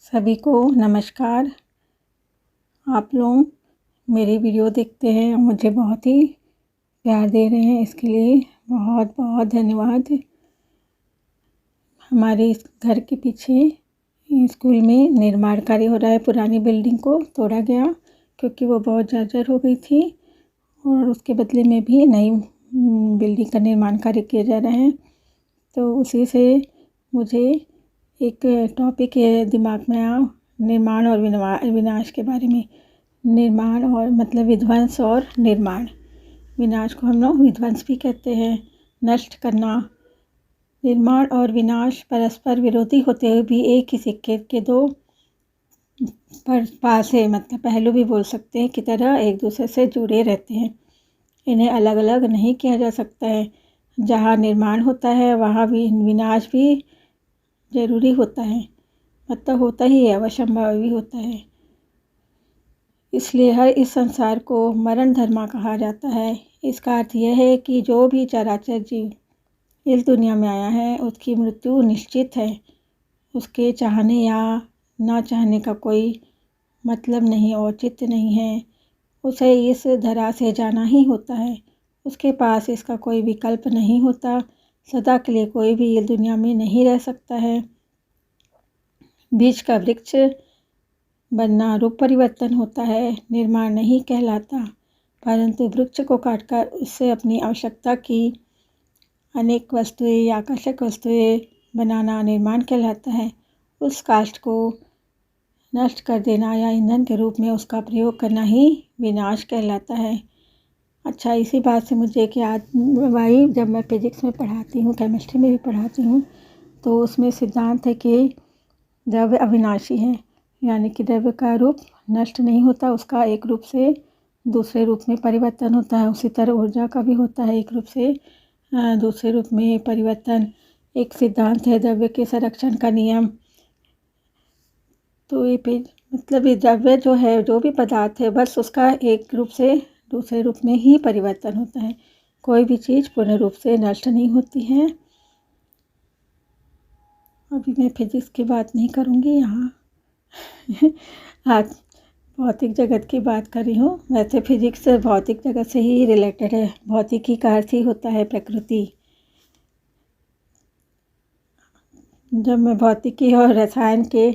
सभी को नमस्कार। आप लोग मेरी वीडियो देखते हैं और मुझे बहुत ही प्यार दे रहे हैं, इसके लिए बहुत बहुत धन्यवाद। हमारे इस घर के पीछे स्कूल में निर्माण कार्य हो रहा है। पुरानी बिल्डिंग को तोड़ा गया क्योंकि वो बहुत जर्जर हो गई थी और उसके बदले में भी नई बिल्डिंग का निर्माण कार्य किया जा रहा है। तो उसी से मुझे एक टॉपिक दिमाग में आया, निर्माण और विनाश के बारे में। निर्माण और मतलब विध्वंस और निर्माण। विनाश को हम लोग विध्वंस भी कहते हैं, नष्ट करना। निर्माण और विनाश परस्पर विरोधी होते हुए भी एक ही सिक्के के दो पास है, मतलब पहलू भी बोल सकते हैं, की तरह एक दूसरे से जुड़े रहते हैं। इन्हें अलग अलग नहीं किया जा सकता है। जहाँ निर्माण होता है वहाँ भी विनाश भी जरूरी होता है, मतलब होता ही है, अवश्यंभावी भी होता है। इसलिए हर इस संसार को मरण धर्मा कहा जाता है। इसका अर्थ यह है कि जो भी चराचर जीव इस दुनिया में आया है उसकी मृत्यु निश्चित है। उसके चाहने या ना चाहने का कोई मतलब नहीं, औचित्य नहीं है। उसे इस धरा से जाना ही होता है। उसके पास इसका कोई विकल्प नहीं होता। सदा के लिए कोई भी इस दुनिया में नहीं रह सकता है। बीज का वृक्ष बनना रूप परिवर्तन होता है, निर्माण नहीं कहलाता। परंतु वृक्ष को काटकर उससे अपनी आवश्यकता की अनेक वस्तुएं या आकर्षक वस्तुएं बनाना निर्माण कहलाता है। उस काष्ठ को नष्ट कर देना या ईंधन के रूप में उसका प्रयोग करना ही विनाश कहलाता है। अच्छा, इसी बात से मुझे एक याद आई, जब मैं फिजिक्स में पढ़ाती हूँ, केमिस्ट्री में भी पढ़ाती हूँ, तो उसमें सिद्धांत है कि द्रव्य अविनाशी है, यानी कि द्रव्य का रूप नष्ट नहीं होता, उसका एक रूप से दूसरे रूप में परिवर्तन होता है। उसी तरह ऊर्जा का भी होता है, एक रूप से दूसरे रूप में परिवर्तन। एक सिद्धांत है द्रव्य के संरक्षण का नियम। तो ये मतलब ये द्रव्य जो है, जो भी पदार्थ है, बस उसका एक रूप से दूसरे रूप में ही परिवर्तन होता है। कोई भी चीज़ पूर्ण रूप से नष्ट नहीं होती है। अभी मैं फिजिक्स की बात नहीं करूँगी यहाँ। आज भौतिक जगत की बात कर रही हूँ। वैसे फिजिक्स भौतिक जगत से ही रिलेटेड है। भौतिकी का अर्थ ही होता है प्रकृति। जब मैं भौतिकी और रसायन के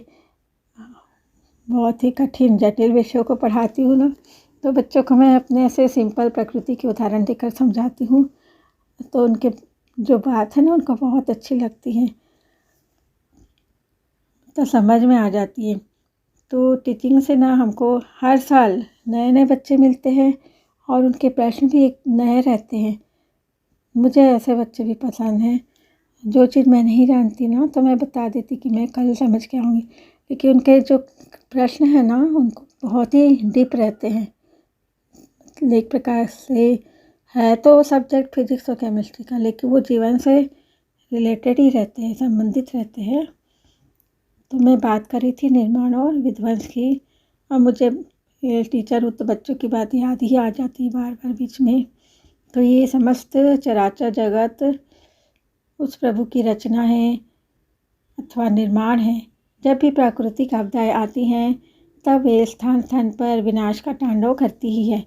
बहुत ही कठिन जटिल विषयों को पढ़ाती हूँ ना, तो बच्चों को मैं अपने ऐसे सिंपल प्रकृति के उदाहरण देकर समझाती हूँ, तो उनके जो बात है ना, उनको बहुत अच्छी लगती है, तो समझ में आ जाती है। तो टीचिंग से ना हमको हर साल नए नए बच्चे मिलते हैं और उनके प्रश्न भी एक नए रहते हैं। मुझे ऐसे बच्चे भी पसंद हैं। जो चीज़ मैं नहीं जानती ना, तो मैं बता देती कि मैं कल समझ के आऊँगी, क्योंकि उनके जो प्रश्न हैं ना, उनको बहुत ही डीप रहते हैं। एक प्रकार से है तो सब्जेक्ट फिजिक्स और केमिस्ट्री का, लेकिन वो जीवन से रिलेटेड ही रहते हैं, संबंधित रहते हैं। तो मैं बात कर रही थी निर्माण और विध्वंस की, और मुझे ये टीचर हूँ तो बच्चों की बात याद ही आ जाती है बार बार बीच में। तो ये समस्त चराचर जगत उस प्रभु की रचना है अथवा निर्माण है। जब भी प्राकृतिक आपदाएं आती हैं तब वे स्थान स्थान पर विनाश का तांडव करती ही है।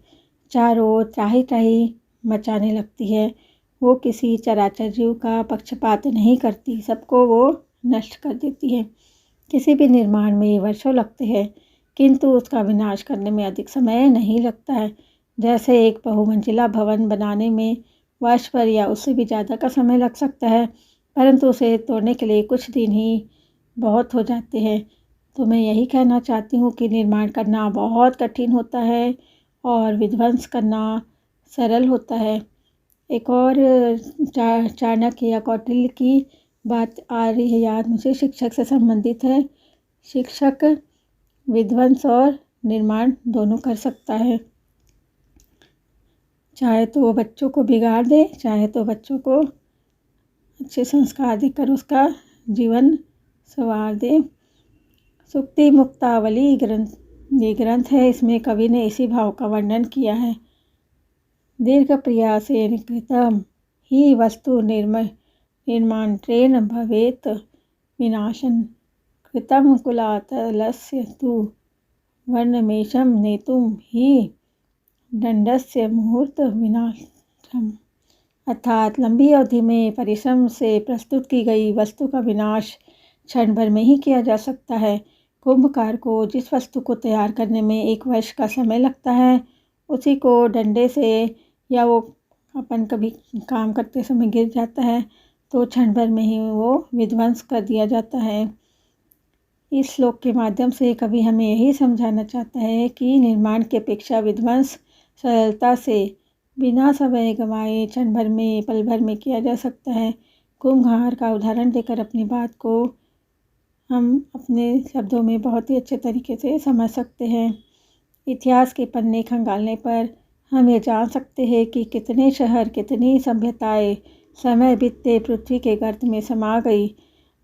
चारों ओर त्राही त्राही मचाने लगती है। वो किसी चराचर जीव का पक्षपात नहीं करती, सबको वो नष्ट कर देती है। किसी भी निर्माण में वर्षों लगते हैं, किंतु उसका विनाश करने में अधिक समय नहीं लगता है। जैसे एक बहुमंजिला भवन बनाने में वर्ष भर या उससे भी ज़्यादा का समय लग सकता है, परंतु उसे तोड़ने के लिए कुछ दिन ही बहुत हो जाते हैं। तो मैं यही कहना चाहती हूँ कि निर्माण करना बहुत कठिन होता है और विध्वंस करना सरल होता है। एक और चाणक्य या कौटिल्य की बात आ रही है याद मुझे, शिक्षक से संबंधित है। शिक्षक विध्वंस और निर्माण दोनों कर सकता है। चाहे तो वो बच्चों को बिगाड़ दे, चाहे तो बच्चों को अच्छे संस्कार देकर उसका जीवन संवार दे। सुक्ति मुक्तावली ये ग्रंथ है। इसमें कवि ने इसी भाव का वर्णन किया है। दीर्घ प्रयासेन कृतं ही वस्तु निर्माणेन भवेत् विनाशन कृतं कुलातलस्य तु वर्णमेषं नेतुं हि दंडस्य मुहूर्त विनाशम। अर्थात लंबी अवधि में परिश्रम से प्रस्तुत की गई वस्तु का विनाश क्षण भर में ही किया जा सकता है। कुंभकार को जिस वस्तु को तैयार करने में 1 वर्ष का समय लगता है, उसी को डंडे से या वो अपन कभी काम करते समय गिर जाता है तो क्षण भर में ही वो विध्वंस कर दिया जाता है। इस श्लोक के माध्यम से कवि हमें यही समझाना चाहता है कि निर्माण की अपेक्षा विध्वंस सरलता से बिना समय गंवाए क्षण भर में पल भर में किया जा सकता है। कुंभकार का उदाहरण देकर अपनी बात को हम अपने शब्दों में बहुत ही अच्छे तरीके से समझ सकते हैं। इतिहास के पन्ने खंगालने पर हम ये जान सकते हैं कि कितने शहर, कितनी सभ्यताएं समय बीतते पृथ्वी के गर्त में समा गई।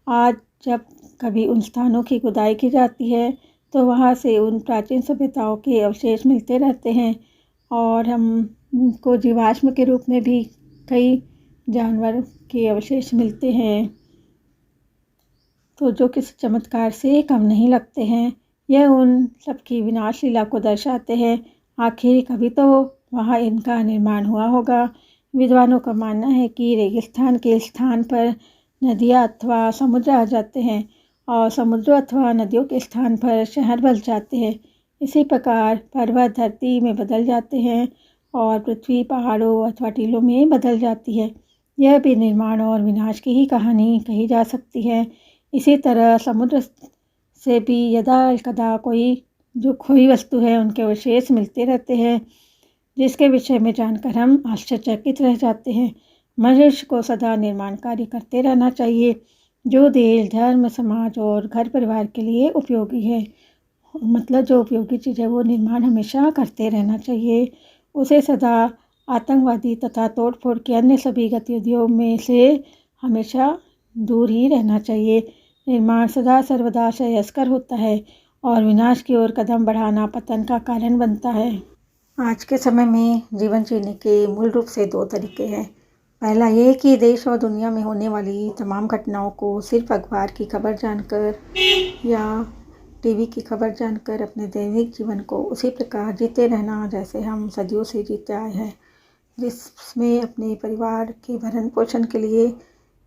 आज जब कभी उन स्थानों की खुदाई की जाती है तो वहाँ से उन प्राचीन सभ्यताओं के अवशेष मिलते रहते हैं और हमको जीवाश्म के रूप में भी कई जानवर के अवशेष मिलते हैं, तो जो किसी चमत्कार से कम नहीं लगते हैं। यह उन सबकी विनाश लीला को दर्शाते हैं। आखिर कभी तो वहाँ इनका निर्माण हुआ होगा। विद्वानों का मानना है कि रेगिस्तान के स्थान पर नदियाँ अथवा समुद्र आ जाते हैं और समुद्र अथवा नदियों के स्थान पर शहर बस जाते हैं। इसी प्रकार पर्वत धरती में बदल जाते हैं और पृथ्वी पहाड़ों अथवा टीलों में बदल जाती है। यह भी निर्माण और विनाश की ही कहानी कही जा सकती है। इसी तरह समुद्र से भी यदा कदा कोई जो खोई वस्तु है उनके अवशेष मिलते रहते हैं, जिसके विषय में जानकर हम आश्चर्यचकित रह जाते हैं। मनुष्य को सदा निर्माण कार्य करते रहना चाहिए, जो देश, धर्म, समाज और घर परिवार के लिए उपयोगी है। मतलब जो उपयोगी चीज़ है वो निर्माण हमेशा करते रहना चाहिए। उसे सदा आतंकवादी तथा तोड़फोड़ की अन्य सभी गतिविधियों में से हमेशा दूर ही रहना चाहिए। निर्माण सदा सर्वदा श्रेयस्कर होता है और विनाश की ओर कदम बढ़ाना पतन का कारण बनता है। आज के समय में जीवन जीने के मूल रूप से 2 तरीके हैं। पहला ये कि देश और दुनिया में होने वाली तमाम घटनाओं को सिर्फ अखबार की खबर जानकर या टीवी की खबर जानकर अपने दैनिक जीवन को उसी प्रकार जीते रहना जैसे हम सदियों से जीते आए हैं, जिसमें अपने परिवार के भरण पोषण के लिए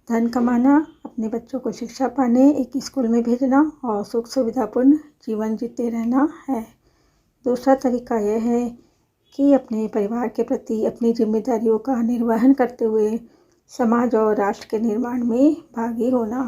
धन कमाना, अपने बच्चों को शिक्षा पाने एक स्कूल में भेजना और सुख सुविधापूर्ण जीवन जीते रहना है। दूसरा तरीका यह है कि अपने परिवार के प्रति अपनी जिम्मेदारियों का निर्वहन करते हुए समाज और राष्ट्र के निर्माण में भागी होना।